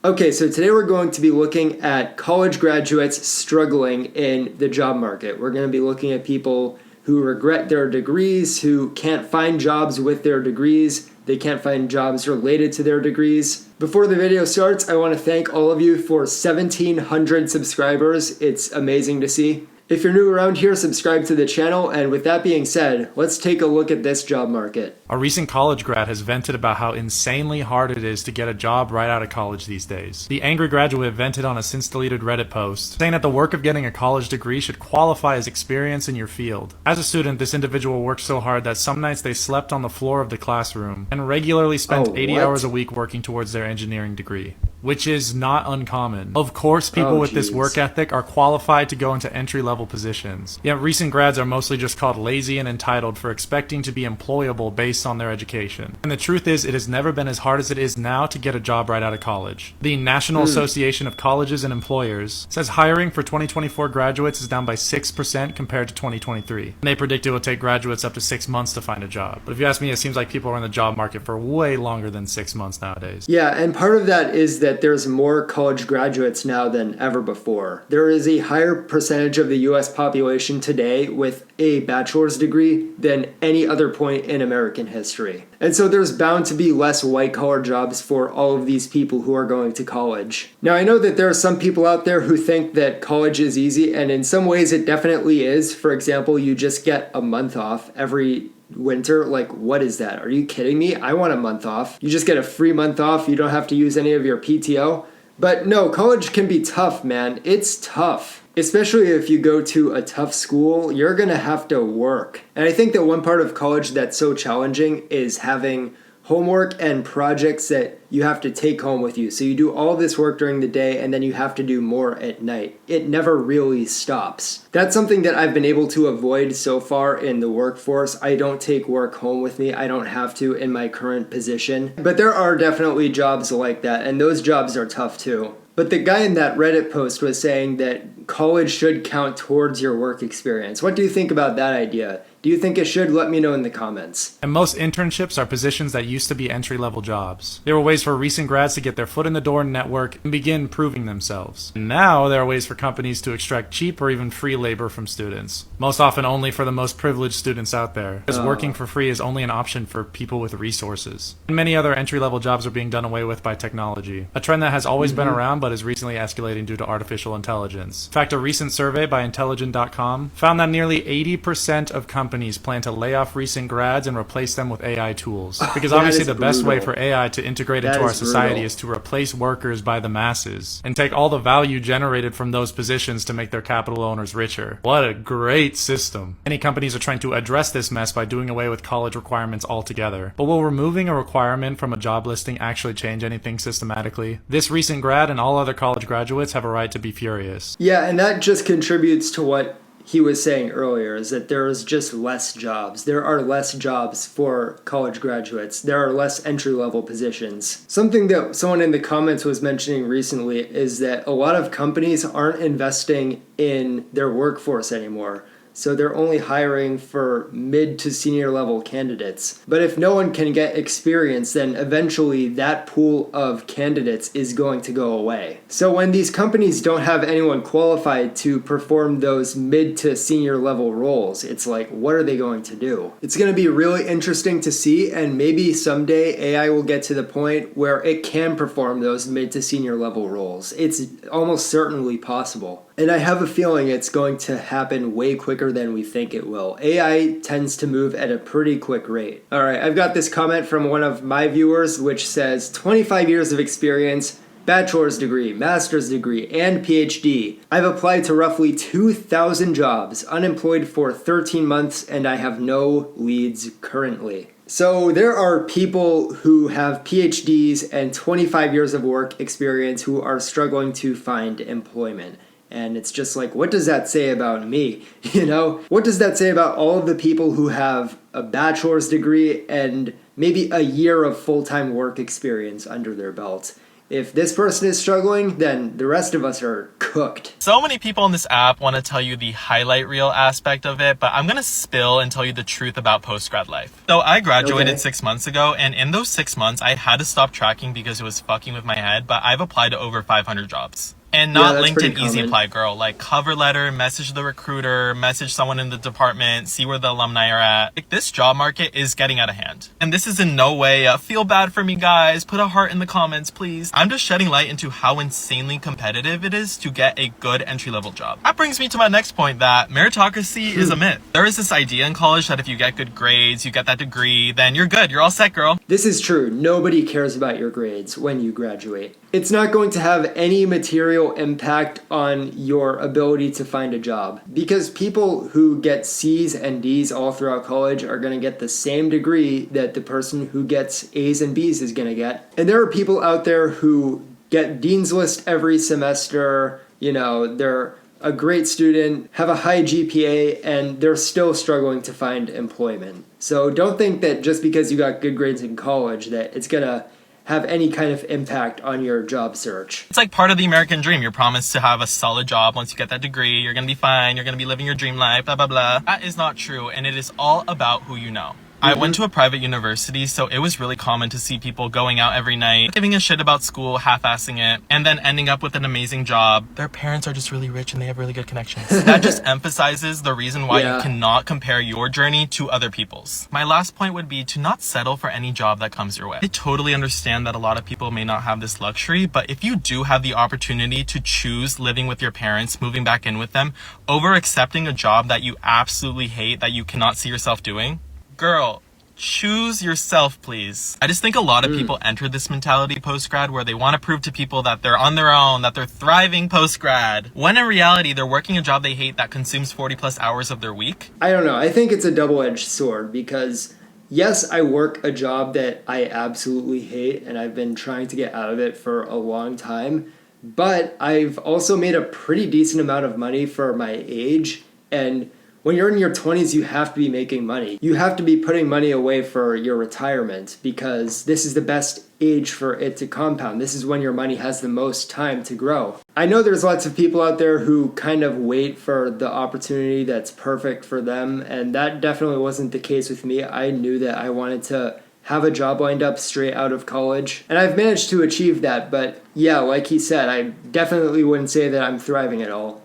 Okay, so today we're going to be looking at college graduates struggling in the job market. We're going to be looking at people who regret their degrees, who can't find jobs with their degrees, they can't find jobs related to their degrees. Before the video starts, I want to thank all of you for 1,700 subscribers. It's amazing to see. If you're new around here, subscribe to the channel, and with that being said, let's take a look at this job market. A recent college grad has vented about how insanely hard it is to get a job right out of college these days. The angry graduate vented on a since-deleted Reddit post, saying that the work of getting a college degree should qualify as experience in your field. As a student, this individual worked so hard that some nights they slept on the floor of the classroom and regularly spent 80 hours a week working towards their engineering degree, which is not uncommon. Of course, people with this work ethic are qualified to go into entry-level positions. Yet recent grads are mostly just called lazy and entitled for expecting to be employable based on their education. And the truth is, it has never been as hard as it is now to get a job right out of college. The National Association of Colleges and Employers says hiring for 2024 graduates is down by 6% compared to 2023. And they predict it will take graduates up to 6 months to find a job. But if you ask me, it seems like people are in the job market for way longer than 6 months nowadays. Yeah, and part of that is that there's more college graduates now than ever before. There is a higher percentage of the US population today with a bachelor's degree than any other point in American history. And so there's bound to be less white-collar jobs for all of these people who are going to college. Now, I know that there are some people out there who think that college is easy, and in some ways it definitely is. For example, you just get a month off every winter. Like, what is that? Are you kidding me? I want a month off. You just get a free month off. You don't have to use any of your PTO. But no, college can be tough, man. It's tough. Especially if you go to a tough school, you're going to have to work. And I think that one part of college that's so challenging is having homework and projects that you have to take home with you. So you do all this work during the day and then you have to do more at night. It never really stops. That's something that I've been able to avoid so far in the workforce. I don't take work home with me. I don't have to in my current position. But there are definitely jobs like that, and those jobs are tough too. But the guy in that Reddit post was saying that college should count towards your work experience. What do you think about that idea? Do you think it should? Let me know in the comments. And most internships are positions that used to be entry-level jobs. There were ways for recent grads to get their foot in the door and network and begin proving themselves. And now there are ways for companies to extract cheap or even free labor from students. Most often only for the most privileged students out there, because working for free is only an option for people with resources. And many other entry-level jobs are being done away with by technology, a trend that has always been around but is recently escalating due to artificial intelligence. In fact, a recent survey by Intelligent.com found that nearly 80% of companies plan to lay off recent grads and replace them with AI tools. Because obviously the best way for AI to integrate into our society is to replace workers by the masses and take all the value generated from those positions to make their capital owners richer. What a great system. Many companies are trying to address this mess by doing away with college requirements altogether. But will removing a requirement from a job listing actually change anything systematically? This recent grad and all other college graduates have a right to be furious. Yeah, and that just contributes to what he was saying earlier, is that there is just less jobs. There are less jobs for college graduates. There are less entry-level positions. Something that someone in the comments was mentioning recently is that a lot of companies aren't investing in their workforce anymore. So they're only hiring for mid to senior level candidates. But if no one can get experience, then eventually that pool of candidates is going to go away. So when these companies don't have anyone qualified to perform those mid to senior level roles, it's like, what are they going to do? It's going to be really interesting to see, and maybe someday AI will get to the point where it can perform those mid to senior level roles. It's almost certainly possible. And I have a feeling it's going to happen way quicker than we think it will. AI tends to move at a pretty quick rate. All right, I've got this comment from one of my viewers which says, 25 years of experience, bachelor's degree, master's degree, and PhD. I've applied to roughly 2,000 jobs, unemployed for 13 months, and I have no leads currently. So there are people who have PhDs and 25 years of work experience who are struggling to find employment. And it's just like, what does that say about me? You know, what does that say about all of the people who have a bachelor's degree and maybe a year of full-time work experience under their belt? If this person is struggling, then the rest of us are cooked. So many people on this app want to tell you the highlight reel aspect of it, but I'm going to spill and tell you the truth about post-grad life. So I graduated 6 months ago, and in those 6 months, I had to stop tracking because it was fucking with my head, but I've applied to over 500 jobs. And not LinkedIn Easy Apply, girl. Like cover letter, message the recruiter, message someone in the department, see where the alumni are at. Like, this job market is getting out of hand. And this is in no way feel bad for me, guys. Put a heart in the comments, please. I'm just shedding light into how insanely competitive it is to get a good entry-level job. That brings me to my next point, that meritocracy is a myth. There is this idea in college that if you get good grades, you get that degree, then you're good. You're all set, girl. This is true. Nobody cares about your grades when you graduate. It's not going to have any material impact on your ability to find a job, because people who get C's and D's all throughout college are going to get the same degree that the person who gets A's and B's is going to get. And there are people out there who get Dean's List every semester, they're a great student, have a high GPA, and they're still struggling to find employment. So don't think that just because you got good grades in college that it's going to have any kind of impact on your job search. It's like part of the American dream. You're promised to have a solid job once you get that degree. You're going to be fine. You're going to be living your dream life, blah, blah, blah. That is not true, and it is all about who you know. I went to a private university, so it was really common to see people going out every night, giving a shit about school, half-assing it, and then ending up with an amazing job. Their parents are just really rich and they have really good connections. That just emphasizes the reason why you cannot compare your journey to other people's. My last point would be to not settle for any job that comes your way. I totally understand that a lot of people may not have this luxury, but if you do have the opportunity to choose living with your parents, moving back in with them, over accepting a job that you absolutely hate, that you cannot see yourself doing, girl, choose yourself, please. I just think a lot of people enter this mentality post-grad where they want to prove to people that they're on their own, that they're thriving post-grad, when in reality, they're working a job they hate that consumes 40 plus hours of their week. I don't know. I think it's a double-edged sword because, yes, I work a job that I absolutely hate and I've been trying to get out of it for a long time, but I've also made a pretty decent amount of money for my age, and when you're in your 20s, you have to be making money. You have to be putting money away for your retirement because this is the best age for it to compound. This is when your money has the most time to grow. I know there's lots of people out there who kind of wait for the opportunity that's perfect for them, and that definitely wasn't the case with me. I knew that I wanted to have a job lined up straight out of college, and I've managed to achieve that, but yeah, like he said, I definitely wouldn't say that I'm thriving at all.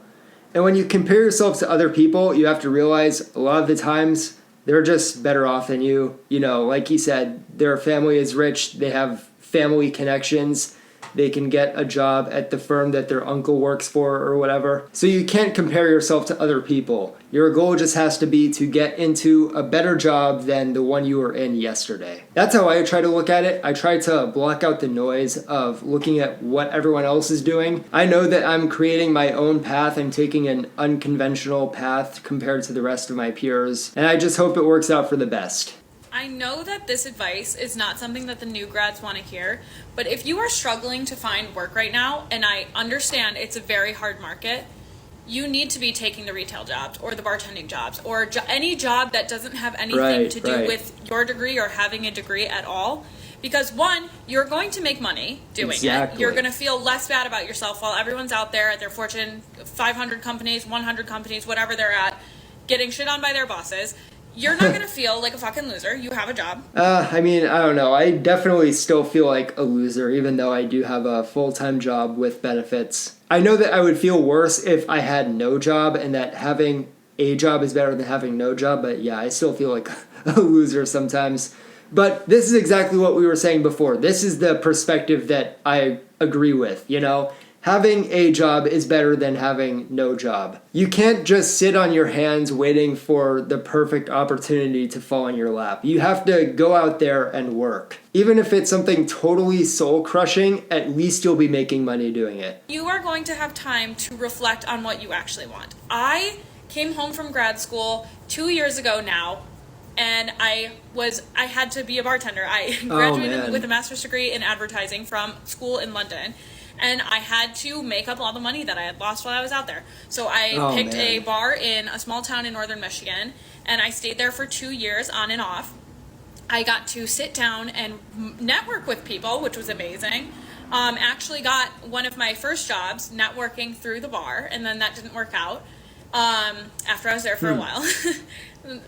And when you compare yourself to other people, you have to realize a lot of the times they're just better off than you. Like he said, their family is rich, they have family connections, they can get a job at the firm that their uncle works for or whatever. So you can't compare yourself to other people. Your goal just has to be to get into a better job than the one you were in yesterday. That's how I try to look at it. I try to block out the noise of looking at what everyone else is doing. I know that I'm creating my own path. I'm taking an unconventional path compared to the rest of my peers, and I just hope it works out for the best. I know that this advice is not something that the new grads want to hear, but if you are struggling to find work right now, and I understand it's a very hard market, you need to be taking the retail jobs or the bartending jobs or any job that doesn't have anything to do with your degree or having a degree at all. Because one, you're going to make money doing it. You're going to feel less bad about yourself while everyone's out there at their Fortune 500 companies, 100 companies, whatever they're at, getting shit on by their bosses. You're not going to feel like a fucking loser. You have a job. I don't know. I definitely still feel like a loser, even though I do have a full-time job with benefits. I know that I would feel worse if I had no job and that having a job is better than having no job. But yeah, I still feel like a loser sometimes. But this is exactly what we were saying before. This is the perspective that I agree with, Having a job is better than having no job. You can't just sit on your hands waiting for the perfect opportunity to fall in your lap. You have to go out there and work. Even if it's something totally soul-crushing, at least you'll be making money doing it. You are going to have time to reflect on what you actually want. I came home from grad school 2 years ago now, and I had to be a bartender. I graduated with a master's degree in advertising from school in London. And I had to make up all the money that I had lost while I was out there. So I picked a bar in a small town in northern Michigan, and I stayed there for 2 years on and off. I got to sit down and network with people, which was amazing. Actually got one of my first jobs networking through the bar, and then that didn't work out after I was there for a while.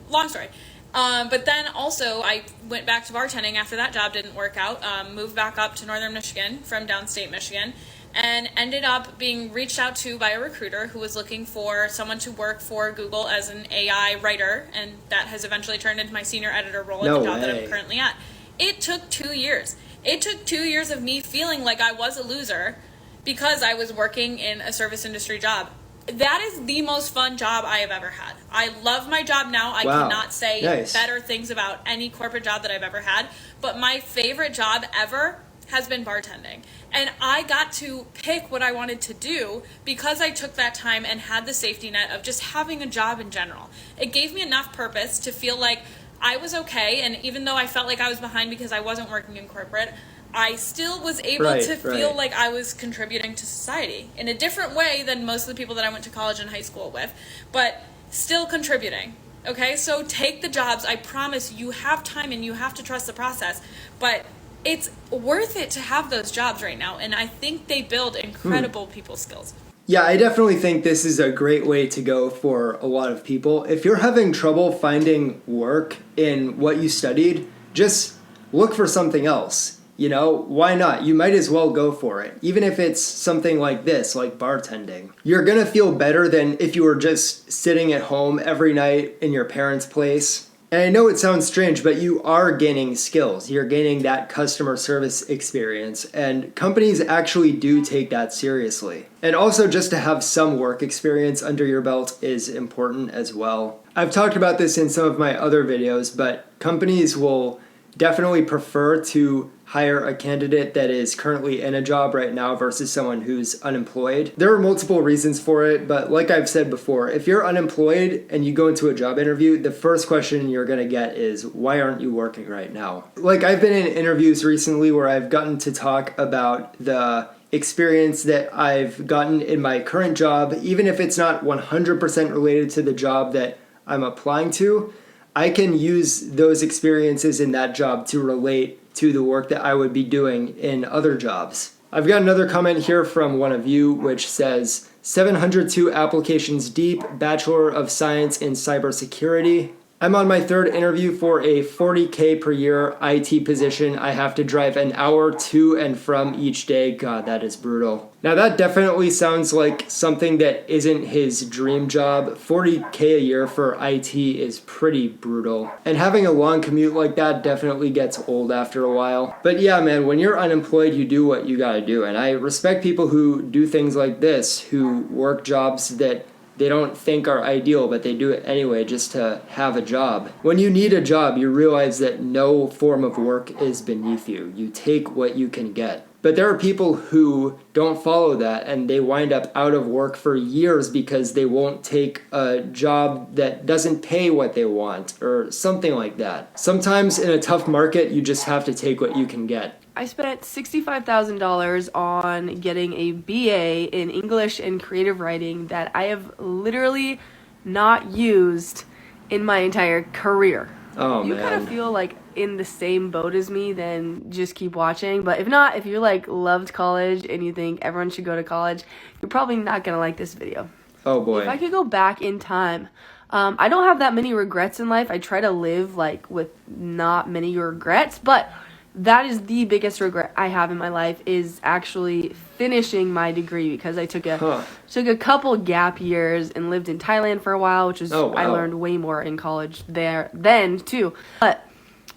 Long story. But then also I went back to bartending after that job didn't work out, moved back up to northern Michigan from downstate Michigan, and ended up being reached out to by a recruiter who was looking for someone to work for Google as an AI writer, and that has eventually turned into my senior editor role at the job that I'm currently at. It took 2 years. It took 2 years of me feeling like I was a loser because I was working in a service industry job. That is the most fun job I have ever had. I love my job now. I cannot say better things about any corporate job that I've ever had. But my favorite job ever has been bartending. And I got to pick what I wanted to do because I took that time and had the safety net of just having a job in general. It gave me enough purpose to feel like I was okay. And even though I felt like I was behind because I wasn't working in corporate, I still was able to feel like I was contributing to society in a different way than most of the people that I went to college and high school with, but still contributing. Okay, so take the jobs. I promise you have time and you have to trust the process, but it's worth it to have those jobs right now. And I think they build incredible people skills. Yeah, I definitely think this is a great way to go for a lot of people. If you're having trouble finding work in what you studied, just look for something else. You know, why not? You might as well go for it. Even if it's something like this, like bartending. You're going to feel better than if you were just sitting at home every night in your parents' place. And I know it sounds strange, but you are gaining skills. You're gaining that customer service experience. And companies actually do take that seriously. And also just to have some work experience under your belt is important as well. I've talked about this in some of my other videos, but companies will definitely prefer to hire a candidate that is currently in a job right now versus someone who's unemployed. There are multiple reasons for it, but like I've said before, if you're unemployed and you go into a job interview, the first question you're gonna get is, why aren't you working right now? Like I've been in interviews recently where I've gotten to talk about the experience that I've gotten in my current job, even if it's not 100% related to the job that I'm applying to, I can use those experiences in that job to relate to the work that I would be doing in other jobs. I've got another comment here from one of you which says, 702 applications deep, Bachelor of Science in Cybersecurity. I'm on my third interview for a $40K per year IT position. I have to drive an hour to and from each day. God, that is brutal. Now that definitely sounds like something that isn't his dream job. $40K a year for IT is pretty brutal. And having a long commute like that definitely gets old after a while. But yeah, man, when you're unemployed, you do what you gotta do. And I respect people who do things like this, who work jobs that they don't think are ideal, but they do it anyway just to have a job. When you need a job, you realize that no form of work is beneath you. You take what you can get. But there are people who don't follow that and they wind up out of work for years because they won't take a job that doesn't pay what they want or something like that. Sometimes in a tough market, you just have to take what you can get. I spent $65,000 on getting a BA in English and creative writing that I have literally not used in my entire career. Oh, you man. kind of feel like in the same boat as me, then just keep watching. But if not, if you like loved college and you think everyone should go to college, you're probably not going to like this video. Oh boy. If I could go back in time, I don't have that many regrets in life. I try to live like with not many regrets, but that is the biggest regret I have in my life is actually finishing my degree because I took a couple gap years and lived in Thailand for a while, which is I learned way more in college there then too. But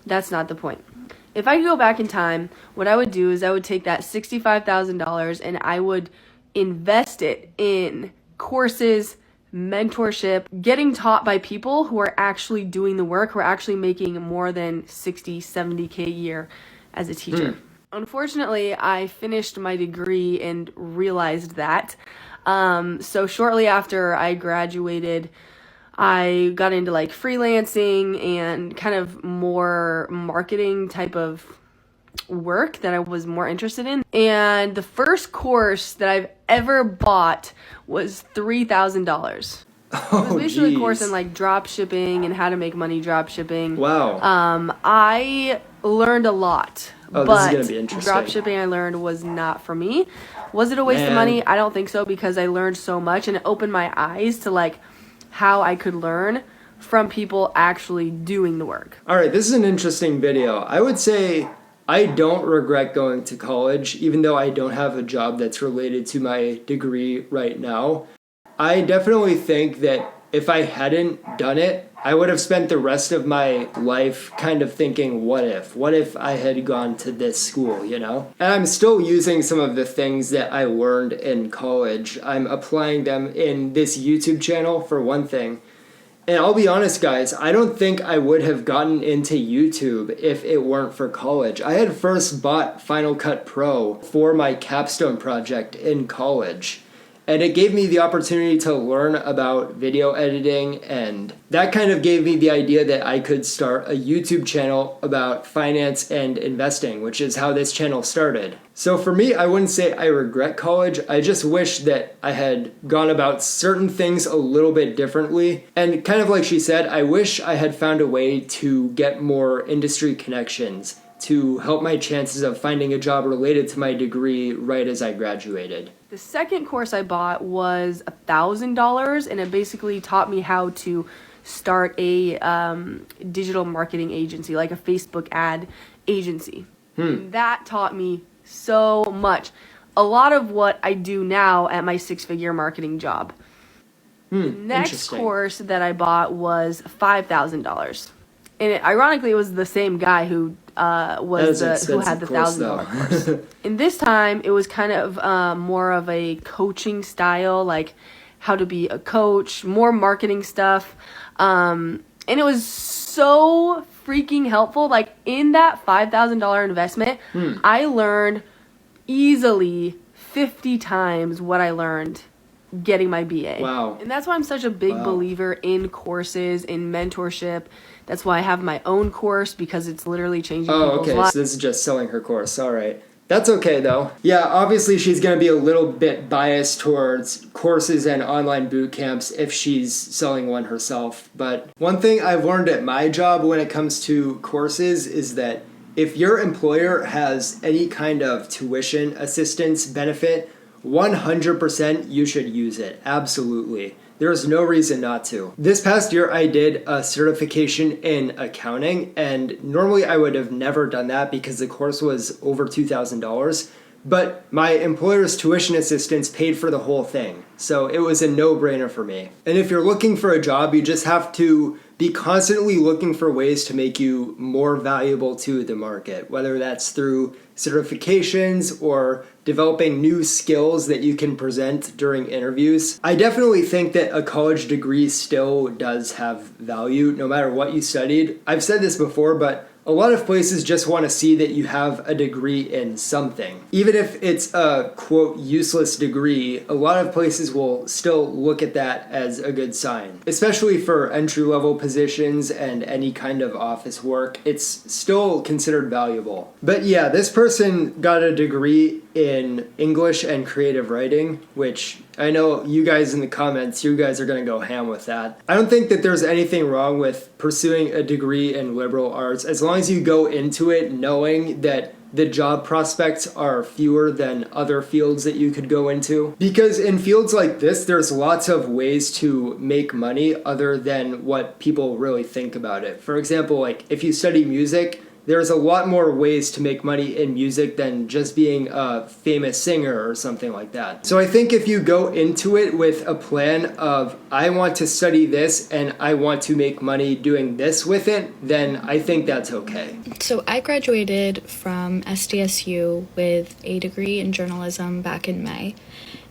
that's not the point. If I could go back in time, what I would do is I would take that $65,000 and I would invest it in courses, mentorship, getting taught by people who are actually doing the work, who are actually making more than 60, 70K a year as a teacher. Unfortunately, I finished my degree and realized that. So shortly after I graduated, I got into like freelancing and kind of more marketing type of work that I was more interested in. And the first course that I've ever bought was $3,000. It was basically a course in like drop shipping and how to make money drop shipping. Wow. I learned a lot. Oh, this is gonna be interesting. Drop shipping I learned was not for me. Was it a waste of money? I don't think so, because I learned so much and it opened my eyes to like how I could learn from people actually doing the work. All right, this is an interesting video. I would say I don't regret going to college, even though I don't have a job that's related to my degree right now. I definitely think that if I hadn't done it, I would have spent the rest of my life kind of thinking, what if? What if I had gone to this school, you know? And I'm still using some of the things that I learned in college. I'm applying them in this YouTube channel, for one thing. And I'll be honest, guys, I don't think I would have gotten into YouTube if it weren't for college. I had first bought Final Cut Pro for my capstone project in college. And it gave me the opportunity to learn about video editing, and that kind of gave me the idea that I could start a YouTube channel about finance and investing, which is how this channel started. So for me, I wouldn't say I regret college. I just wish that I had gone about certain things a little bit differently. And kind of like she said, I wish I had found a way to get more industry connections to help my chances of finding a job related to my degree right as I graduated. The second course I bought was $1,000, and it basically taught me how to start a digital marketing agency, like a Facebook ad agency. And that taught me so much. A lot of what I do now at my 6-figure marketing job. The next course that I bought was $5,000. And ironically, it was the same guy who who had the $1,000 course. And this time, it was kind of more of a coaching style, like how to be a coach, more marketing stuff. And it was so freaking helpful. Like in that $5,000 investment, I learned easily 50 times what I learned getting my BA. Wow. And that's why I'm such a big believer in courses, in mentorship. That's why I have my own course, because it's literally changing people's lives. So this is just selling her course. All right. That's okay, though. Yeah, obviously she's going to be a little bit biased towards courses and online boot camps if she's selling one herself. But one thing I've learned at my job when it comes to courses is that if your employer has any kind of tuition assistance benefit, 100% you should use it. Absolutely. There's no reason not to. This past year, I did a certification in accounting, and normally I would have never done that because the course was over $2,000, but my employer's tuition assistance paid for the whole thing, so it was a no-brainer for me. And if you're looking for a job, you just have to be constantly looking for ways to make you more valuable to the market, whether that's through certifications or developing new skills that you can present during interviews. I definitely think that a college degree still does have value no matter what you studied. I've said this before, but a lot of places just want to see that you have a degree in something. Even if it's a, quote, useless degree, a lot of places will still look at that as a good sign. Especially for entry-level positions and any kind of office work, it's still considered valuable. But yeah, this person got a degree in English and creative writing, which I know you guys in the comments, you guys are going to go ham with that. I don't think that there's anything wrong with pursuing a degree in liberal arts as long as you go into it knowing that the job prospects are fewer than other fields that you could go into. Because in fields like this, there's lots of ways to make money other than what people really think about it. For example, like if you study music, there's a lot more ways to make money in music than just being a famous singer or something like that. So I think if you go into it with a plan of, I want to study this and I want to make money doing this with it, then I think that's okay. So I graduated from SDSU with a degree in journalism back in May.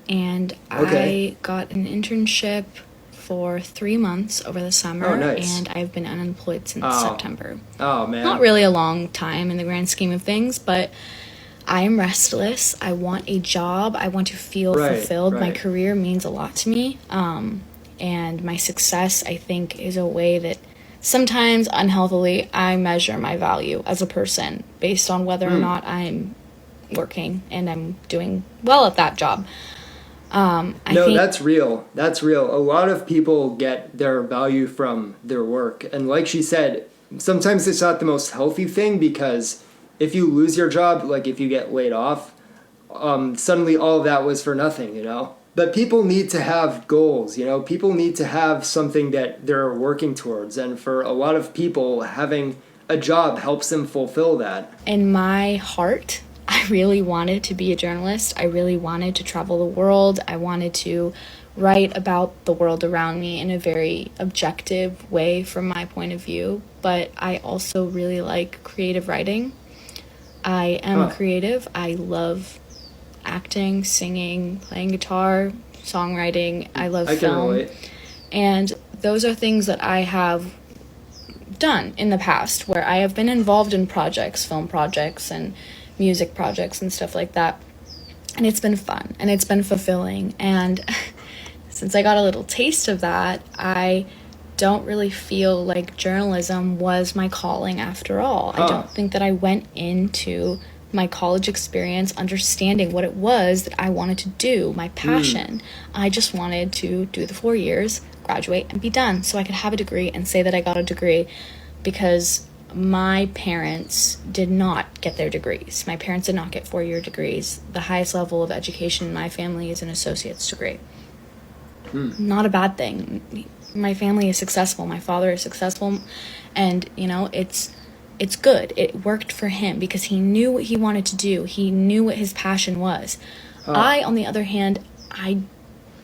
And I got an internship for 3 months over the summer, and I've been unemployed since September. Oh, man. Not really a long time in the grand scheme of things, but I am restless. I want a job. I want to feel fulfilled. My career means a lot to me, and my success, I think, is a way that sometimes unhealthily I measure my value as a person based on whether or not I'm working and I'm doing well at that job. That's real. That's real. A lot of people get their value from their work. And like she said, sometimes it's not the most healthy thing because if you lose your job, like if you get laid off, suddenly all of that was for nothing, you know? But people need to have goals, you know? People need to have something that they're working towards. And for a lot of people, having a job helps them fulfill that. In my heart, I really wanted to be a journalist. I really wanted to travel the world. I wanted to write about the world around me in a very objective way from my point of view. But I also really like creative writing. I am a creative. I love acting, singing, playing guitar, songwriting. I love film. Can relate. And those are things that I have done in the past, where I have been involved in projects, film projects and music projects and stuff like that. And it's been fun and it's been fulfilling. And since I got a little taste of that, I don't really feel like journalism was my calling after all. I don't think that I went into my college experience understanding what it was that I wanted to do, my passion. I just wanted to do the 4 years, graduate, and be done so I could have a degree and say that I got a degree, because my parents did not get their degrees. My parents did not get 4-year degrees. The highest level of education in my family is an associate's degree. Not a bad thing. My family is successful. My father is successful. And, you know, it's good. It worked for him because he knew what he wanted to do. He knew what his passion was. I, on the other hand, I'm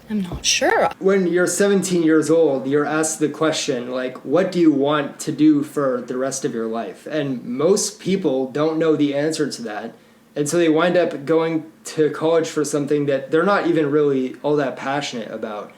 not sure. When you're 17 years old, you're asked the question, like, what do you want to do for the rest of your life? And most people don't know the answer to that. And so they wind up going to college for something that they're not even really all that passionate about.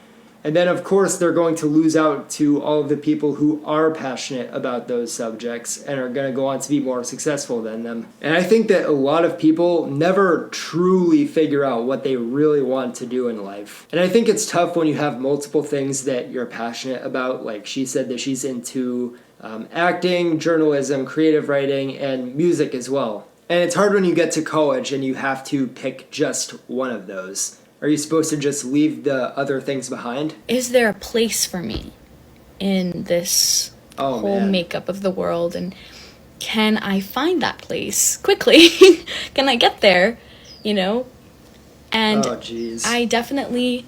And then, of course, they're going to lose out to all of the people who are passionate about those subjects and are going to go on to be more successful than them. And I think that a lot of people never truly figure out what they really want to do in life. And I think it's tough when you have multiple things that you're passionate about. Like she said that she's into acting, journalism, creative writing, and music as well. And it's hard when you get to college and you have to pick just one of those. Are you supposed to just leave the other things behind? Is there a place for me in this whole makeup of the world? And can I find that place quickly? Can I get there? You know? And I definitely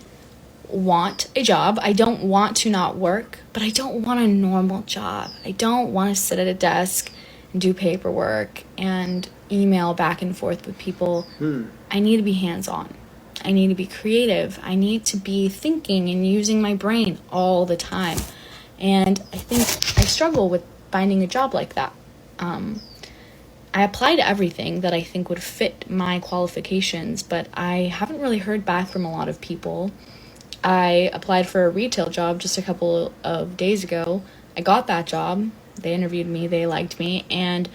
want a job. I don't want to not work, but I don't want a normal job. I don't want to sit at a desk and do paperwork and email back and forth with people. I need to be hands-on. I need to be creative. I need to be thinking and using my brain all the time. And I think I struggle with finding a job like that. I applied to everything that I think would fit my qualifications, but I haven't really heard back from a lot of people. I applied for a retail job just a couple of days ago. I got that job. They interviewed me. They liked me. And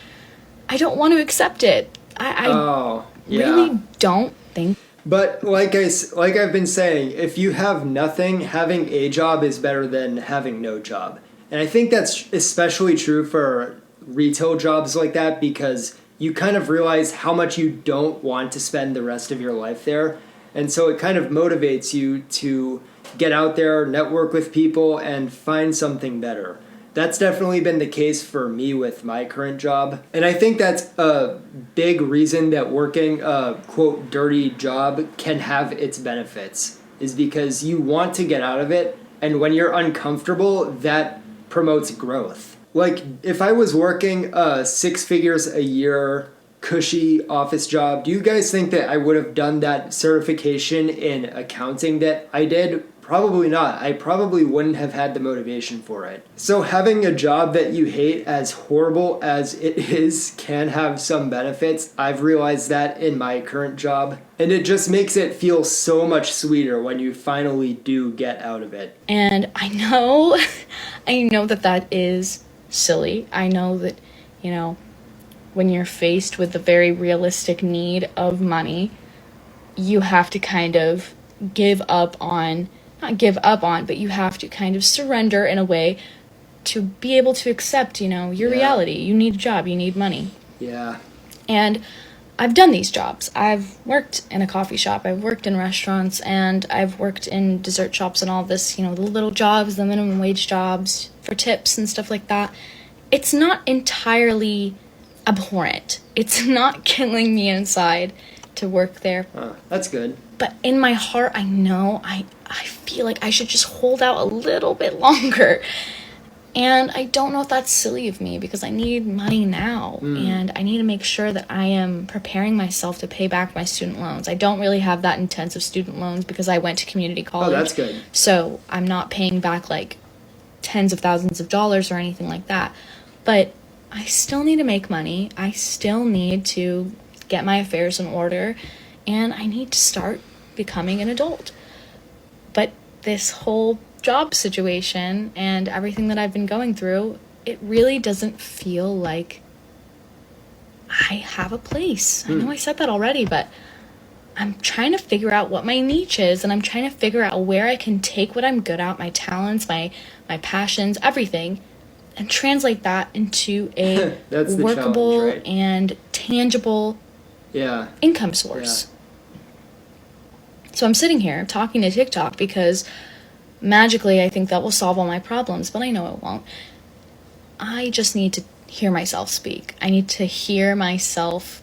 I don't want to accept it. I really don't think. But like I've been saying, if you have nothing, having a job is better than having no job. And I think that's especially true for retail jobs like that, because you kind of realize how much you don't want to spend the rest of your life there. And so it kind of motivates you to get out there, network with people, and find something better. That's definitely been the case for me with my current job. And I think that's a big reason that working a, quote, dirty job can have its benefits, is because you want to get out of it. And when you're uncomfortable, that promotes growth. Like, if I was working 6 figures a year, cushy office job, do you guys think that I would have done that certification in accounting that I did? Probably not. I probably wouldn't have had the motivation for it. So having a job that you hate, as horrible as it is, can have some benefits. I've realized that in my current job. And it just makes it feel so much sweeter when you finally do get out of it. And I know that is silly. I know that, when you're faced with the very realistic need of money, you have to kind of but you have to kind of surrender in a way to be able to accept, your reality. You need a job, you need money. Yeah. And I've done these jobs. I've worked in a coffee shop, I've worked in restaurants, and I've worked in dessert shops and all this, the little jobs, the minimum wage jobs for tips and stuff like that. It's not entirely abhorrent. It's not killing me inside to work there. That's good. But in my heart, I know, I feel like I should just hold out a little bit longer. And I don't know if that's silly of me because I need money now. And I need to make sure that I am preparing myself to pay back my student loans. I don't really have that intensive student loans because I went to community college. Oh, that's good. So I'm not paying back like tens of thousands of dollars or anything like that. But I still need to make money. I still need to get my affairs in order. And I need to start becoming an adult. But this whole job situation and everything that I've been going through, it really doesn't feel like I have a place. I know I said that already, but I'm trying to figure out what my niche is, and I'm trying to figure out where I can take what I'm good at, my talents, my passions, everything, and translate that into a workable right? and tangible income source. So I'm sitting here talking to TikTok because magically I think that will solve all my problems, but I know it won't. I just need to hear myself speak. I need to hear myself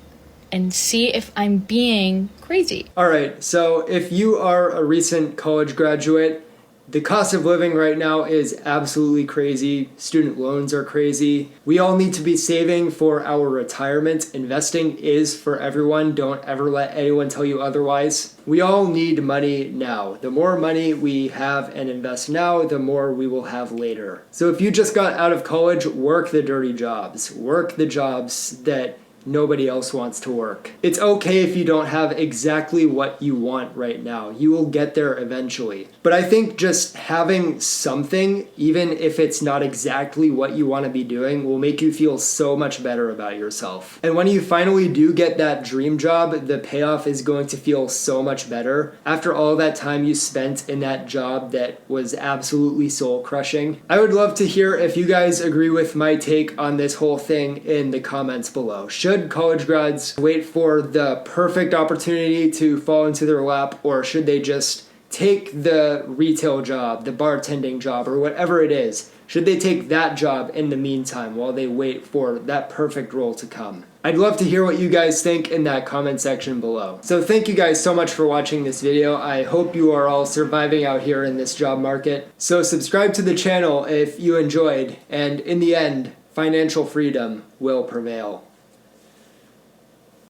and see if I'm being crazy. All right, so if you are a recent college graduate, the cost of living right now is absolutely crazy. Student loans are crazy. We all need to be saving for our retirement. Investing is for everyone. Don't ever let anyone tell you otherwise. We all need money now. The more money we have and invest now, the more we will have later. So if you just got out of college, work the dirty jobs. Work the jobs that nobody else wants to work. It's okay if you don't have exactly what you want right now. You will get there eventually. But I think just having something, even if it's not exactly what you want to be doing, will make you feel so much better about yourself. And when you finally do get that dream job, the payoff is going to feel so much better. After all that time you spent in that job that was absolutely soul crushing. I would love to hear if you guys agree with my take on this whole thing in the comments below. Should college grads wait for the perfect opportunity to fall into their lap, or should they just take the retail job, the bartending job, or whatever it is? Should they take that job in the meantime while they wait for that perfect role to come? I'd love to hear what you guys think in that comment section below. So thank you guys so much for watching this video. I hope you are all surviving out here in this job market. So subscribe to the channel if you enjoyed, and in the end, financial freedom will prevail.